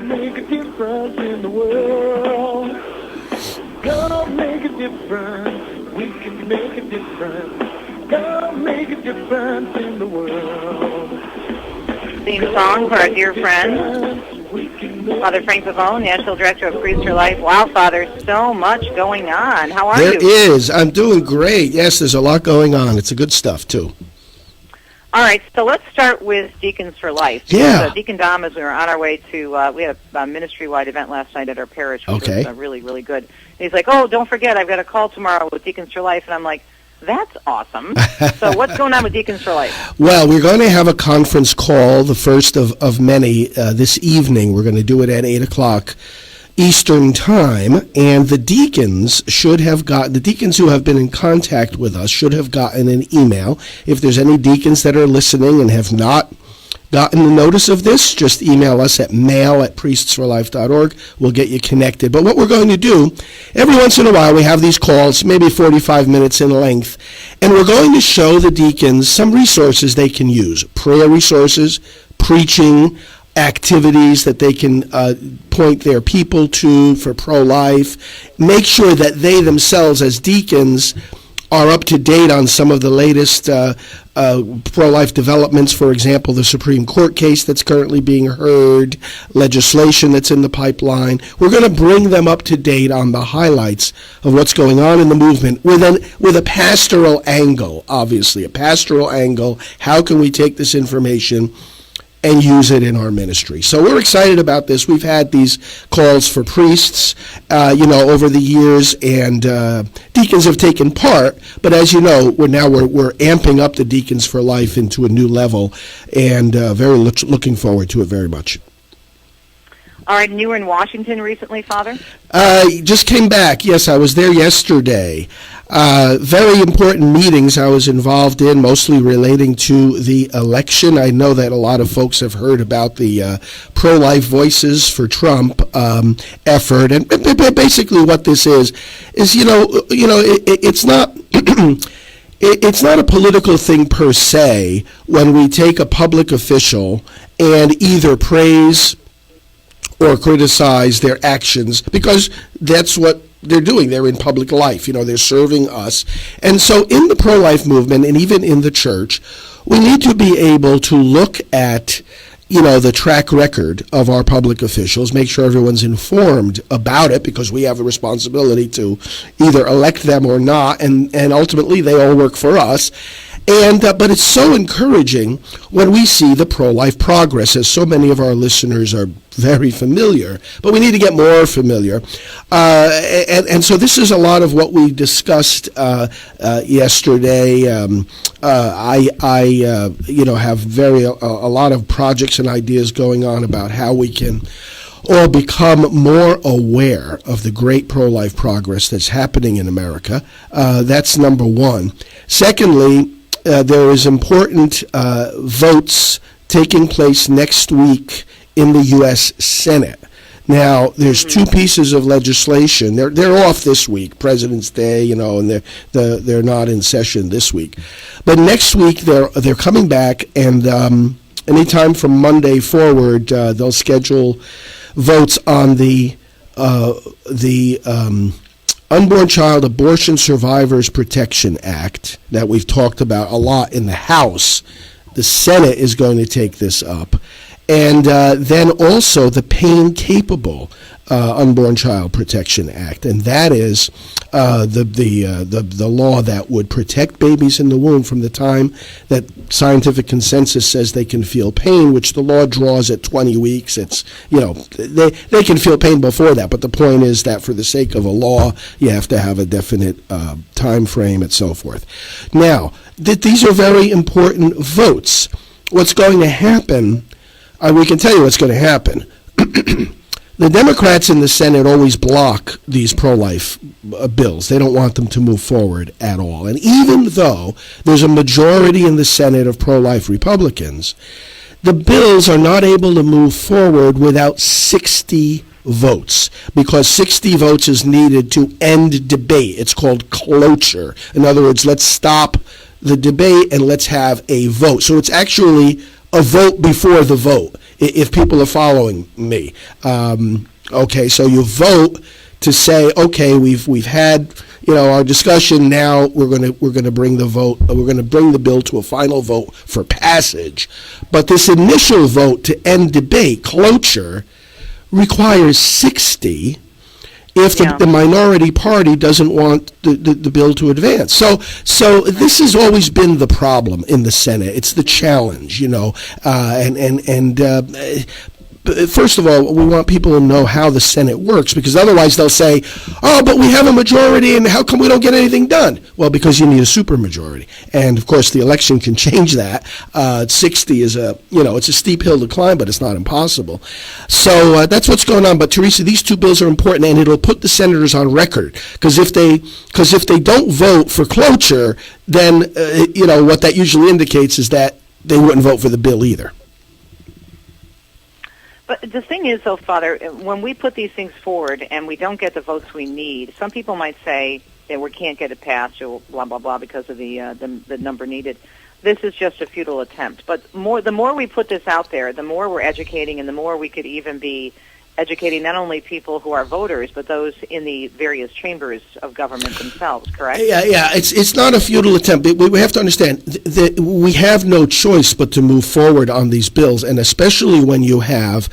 make a difference in the world. Gonna make a difference. We can make a difference. Gonna make a difference in the world. Theme song for our dear friend, Father Frank Pavone, National Director of Priests for Life. Wow, Father, so much going on. How are you? There is. I'm doing great. Yes, there's a lot going on. It's a good stuff, too. All right, so let's start with Deacons for Life. Yeah. Deacon Dom, as we were on our way to, we had a ministry-wide event last night at our parish, which was really, really good. And he's like, oh, don't forget, I've got a call tomorrow with Deacons for Life. And I'm like, that's awesome. So what's going on with Deacons for Life? Well, we're going to have a conference call, the first of many, this evening. We're going to do it at 8 o'clock Eastern Time, and the deacons who have been in contact with us should have gotten an email. If there's any deacons that are listening and have not gotten the notice of this, just email us at mail@priestsforlife.org. We'll get you connected. But what we're going to do, every once in a while we have these calls, maybe 45 minutes in length, and we're going to show the deacons some resources they can use, prayer resources, preaching, activities that they can point their people to for pro-life, make sure that they themselves as deacons are up to date on some of the latest pro-life developments. For example, the Supreme Court case that's currently being heard, legislation that's in the pipeline. We're going to bring them up to date on the highlights of what's going on in the movement with a pastoral angle, obviously, a pastoral angle. How can we take this information and use it in our ministry? So we're excited about this. We've had these calls for priests, over the years, and deacons have taken part. But as you know, we're amping up the Deacons for Life into a new level, and very looking forward to it very much. All right, and you were in Washington recently, Father? Just came back. Yes, I was there yesterday. Very important meetings I was involved in, mostly relating to the election. I know that a lot of folks have heard about the pro-life Voices for Trump effort, and basically what this is it's not it's not a political thing per se when we take a public official and either praise or criticize their actions, because that's what they're doing. They're in public life. They're serving us. And so in the pro-life movement, and even in the church, we need to be able to look at the track record of our public officials, make sure everyone's informed about it, because we have a responsibility to either elect them or not, and ultimately they all work for us. But it's so encouraging when we see the pro-life progress, as so many of our listeners are very familiar, but we need to get more familiar. And so this is a lot of what we discussed yesterday. I have a lot of projects and ideas going on about how we can all become more aware of the great pro-life progress that's happening in America. That's number one. Secondly, there is important votes taking place next week in the U.S. Senate. Now, there's two pieces of legislation. They're off this week, President's Day, and they're not in session this week. But next week they're coming back, and anytime from Monday forward, they'll schedule votes on the Unborn Child Abortion Survivors Protection Act that we've talked about a lot in the House. The Senate is going to take this up. And then also the Pain Capable Unborn Child Protection Act, and that is the law that would protect babies in the womb from the time that scientific consensus says they can feel pain, which the law draws at 20 weeks. It's they can feel pain before that, but the point is that for the sake of a law, you have to have a definite time frame and so forth. Now, these are very important votes. What's going to happen? We can tell you what's going to happen. The Democrats in the Senate always block these pro-life bills. They don't want them to move forward at all. And even though there's a majority in the Senate of pro-life Republicans, the bills are not able to move forward without 60 votes, because 60 votes is needed to end debate. It's called cloture. In other words, let's stop the debate and let's have a vote. So it's actually a vote before the vote. if people are following me. Okay, so you vote to say, okay, we've had our discussion. Now we're going to bring the vote. We're going to bring the bill to a final vote for passage. But this initial vote to end debate, cloture, requires 60 if the minority party doesn't want the bill to advance. So this has always been the problem in the Senate. It's the challenge, first of all, we want people to know how the Senate works, because otherwise they'll say, oh, but we have a majority, and how come we don't get anything done? Well, because you need a supermajority. And, of course, the election can change that. 60 is it's a steep hill to climb, but it's not impossible. So that's what's going on. But, Teresa, these two bills are important, and it'll put the senators on record. Because if they don't vote for cloture, then, what that usually indicates is that they wouldn't vote for the bill either. But the thing is, though, Father, when we put these things forward and we don't get the votes we need, some people might say that we can't get it passed or blah, blah, blah because of the number needed. This is just a futile attempt. But the more we put this out there, the more we're educating, and the more we could even be educating not only people who are voters, but those in the various chambers of government themselves, correct? Yeah. It's not a futile attempt. We have to understand that we have no choice but to move forward on these bills, and especially when you have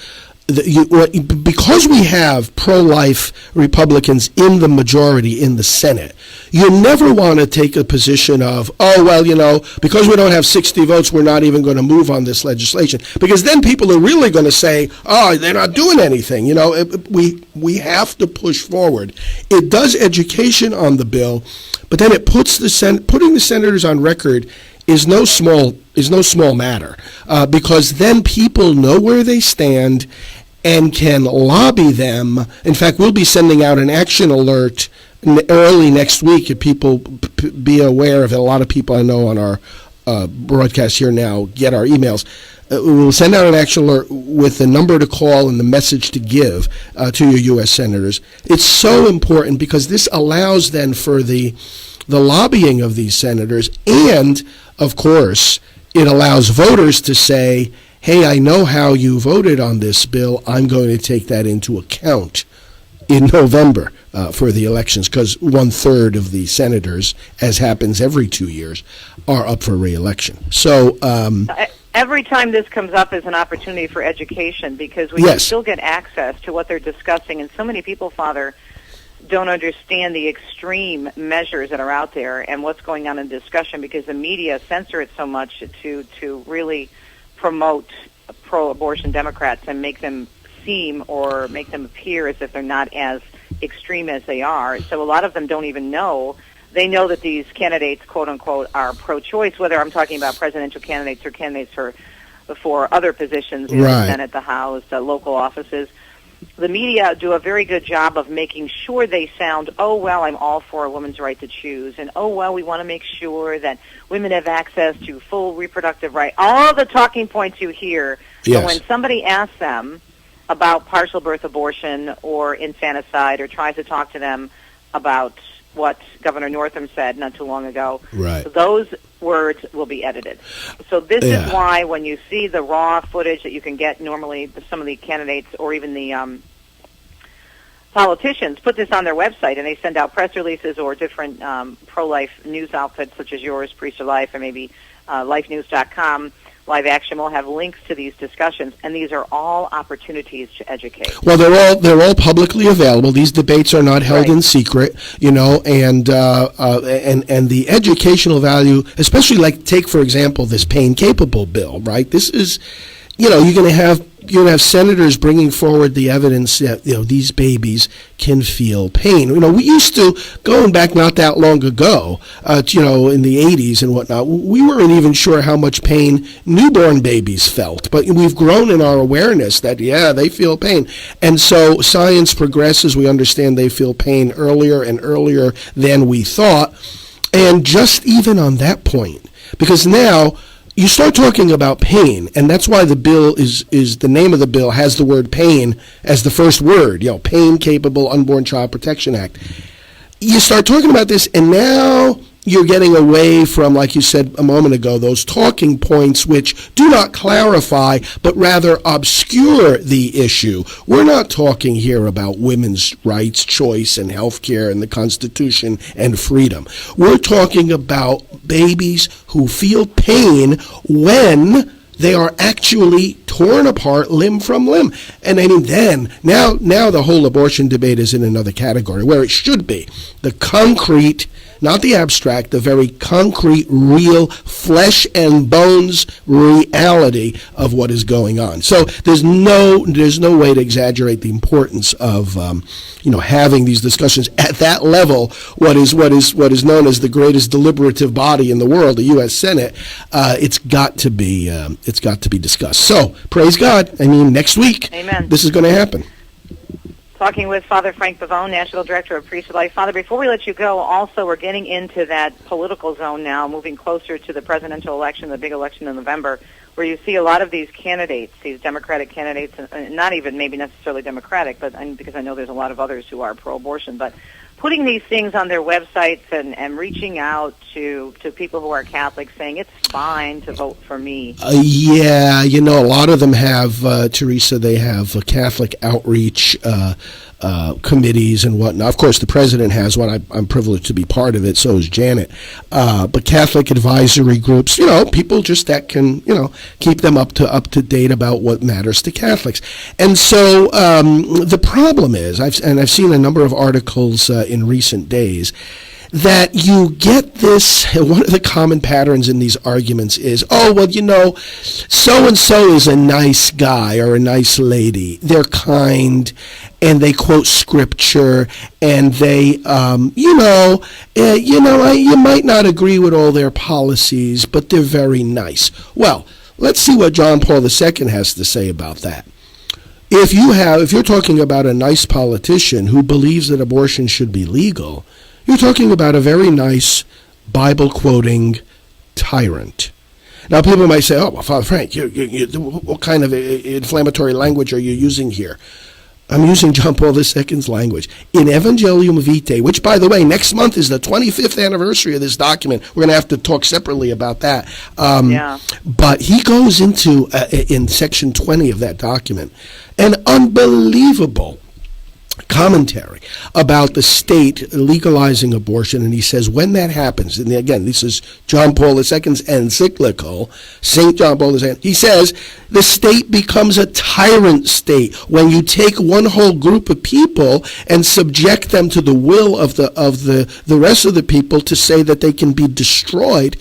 because we have pro-life Republicans in the majority in the Senate, you never want to take a position of, because we don't have 60 votes, we're not even going to move on this legislation. Because then people are really going to say, oh, they're not doing anything. We have to push forward. It does education on the bill, but then it puts putting the senators on record is no small matter, because then people know where they stand and can lobby them. In fact, we'll be sending out an action alert early next week if people be aware of it. A lot of people I know on our broadcast here now get our emails. We'll send out an action alert with the number to call and the message to give to your U.S. senators. It's so important because this allows then for the lobbying of these senators, and, of course, it allows voters to say, hey, I know how you voted on this bill. I'm going to take that into account in November for the elections, because 1/3 of the senators, as happens every 2 years, are up for re-election. So every time this comes up is an opportunity for education, because we can still get access to what they're discussing. And so many people, Father, don't understand the extreme measures that are out there and what's going on in discussion, because the media censor it so much to really promote pro-abortion Democrats and make them seem or make them appear as if they're not as extreme as they are. So a lot of them don't even know. They know that these candidates, quote-unquote, are pro-choice, whether I'm talking about presidential candidates or candidates for other positions in the Senate, the House, local offices. The media do a very good job of making sure they sound, I'm all for a woman's right to choose, and we want to make sure that women have access to full reproductive right. All the talking points you hear, but when somebody asks them about partial birth abortion or infanticide, or tries to talk to them about what Governor Northam said not too long ago, those words will be edited. So this is why when you see the raw footage that you can get normally, some of the candidates or even the politicians put this on their website, and they send out press releases, or different pro-life news outfits such as yours, Priest of Life, or maybe lifenews.com. Live Action will have links to these discussions, and these are all opportunities to educate. Well, they're all publicly available. These debates are not held in secret, and the educational value, especially take for example this pain capable bill, right? This is, you're going to have senators bringing forward the evidence that these babies can feel pain. We used to, going back not that long ago, in the 80s and whatnot, we weren't even sure how much pain newborn babies felt. But we've grown in our awareness that they feel pain, and so science progresses. We understand they feel pain earlier and earlier than we thought, and just even on that point, because now you start talking about pain, and that's why the bill is the name of the bill has the word pain as the first word, Pain Capable Unborn Child Protection Act. You start talking about this, and now you're getting away from, like you said a moment ago, those talking points which do not clarify, but rather obscure the issue. We're not talking here about women's rights, choice, and health care and the Constitution and freedom. We're talking about babies who feel pain when they are actually torn apart limb from limb. And I mean, now the whole abortion debate is in another category, where it should be. The concrete, not the abstract, the very concrete, real, flesh and bones reality of what is going on. So there's no way to exaggerate the importance of having these discussions at that level. What is known as the greatest deliberative body in the world, the U.S. Senate. It's got to be discussed. So praise God. I mean, next week, Amen. This is going to happen. Talking with Father Frank Pavone, National Director of Priest for Life. Father, before we let you go, also we're getting into that political zone now, moving closer to the presidential election, the big election in November, where you see a lot of these candidates, these Democratic candidates, and not even maybe necessarily Democratic, but because I know there's a lot of others who are pro-abortion, but putting these things on their websites and reaching out to people who are Catholic, saying it's fine to vote for me. Yeah, a lot of them have, Teresa, they have Catholic outreach committees and whatnot. Of course, the president has one. I'm privileged to be part of it, so is Janet. But Catholic advisory groups, people just that can, keep them up to date about what matters to Catholics. And so the problem is, I've seen a number of articles in recent days, that you get this, one of the common patterns in these arguments is, so-and-so is a nice guy or a nice lady. They're kind, and they quote scripture, and they, you might not agree with all their policies, but they're very nice. Well, let's see what John Paul II has to say about that. If you're talking about a nice politician who believes that abortion should be legal, you're talking about a very nice Bible-quoting tyrant. Now, people might say, well, Father Frank, what kind of inflammatory language are you using here? I'm using John Paul II's language. In Evangelium Vitae, which, by the way, next month is the 25th anniversary of this document. We're going to have to talk separately about that. But he goes into, in section 20 of that document, an unbelievable commentary about the state legalizing abortion, and he says when that happens, and again, this is John Paul II's encyclical, St. John Paul II, he says the state becomes a tyrant state when you take one whole group of people and subject them to the will of the rest of the people to say that they can be destroyed.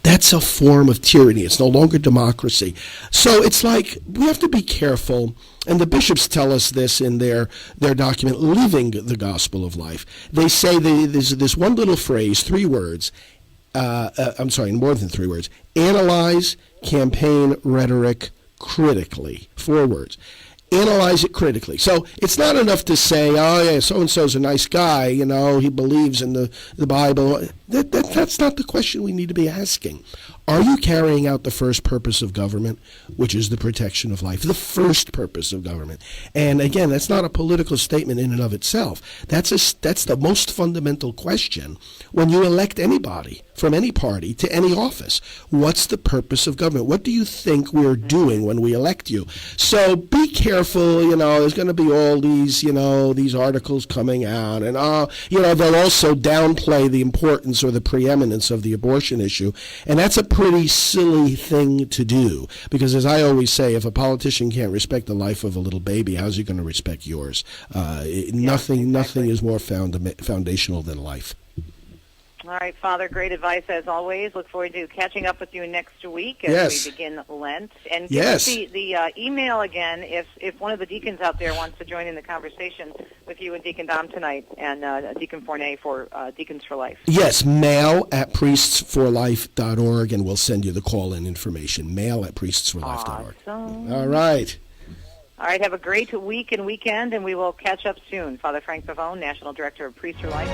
That's a form of tyranny. It's no longer democracy. So it's like we have to be careful, and the bishops tell us this in their document, Living the Gospel of Life. They say there's this one little phrase, 3 words, more than 3 words, analyze campaign rhetoric critically, 4 words. Analyze it critically. So it's not enough to say, oh, yeah, so-and-so's a nice guy, he believes in the Bible. That's not the question we need to be asking. Are you carrying out the first purpose of government, which is the protection of life? The first purpose of government. And again, that's not a political statement in and of itself. That's the most fundamental question when you elect anybody from any party to any office. What's the purpose of government? What do you think we're doing when we elect you? So be careful, there's going to be all these, these articles coming out, and, they'll also downplay the importance or the preeminence of the abortion issue. And that's a pretty silly thing to do, because as I always say, if a politician can't respect the life of a little baby, how's he going to respect yours? Nothing is more foundational than life. All right, Father, great advice as always. Look forward to catching up with you next week as we begin Lent. And give us the email again if one of the deacons out there wants to join in the conversation with you and Deacon Dom tonight, and Deacon Fournier for Deacons for Life. Yes, mail@priestsforlife.org, and we'll send you the call-in information. Mail@priestsforlife.org. Awesome. All right. All right, have a great week and weekend, and we will catch up soon. Father Frank Pavone, National Director of Priests for Life.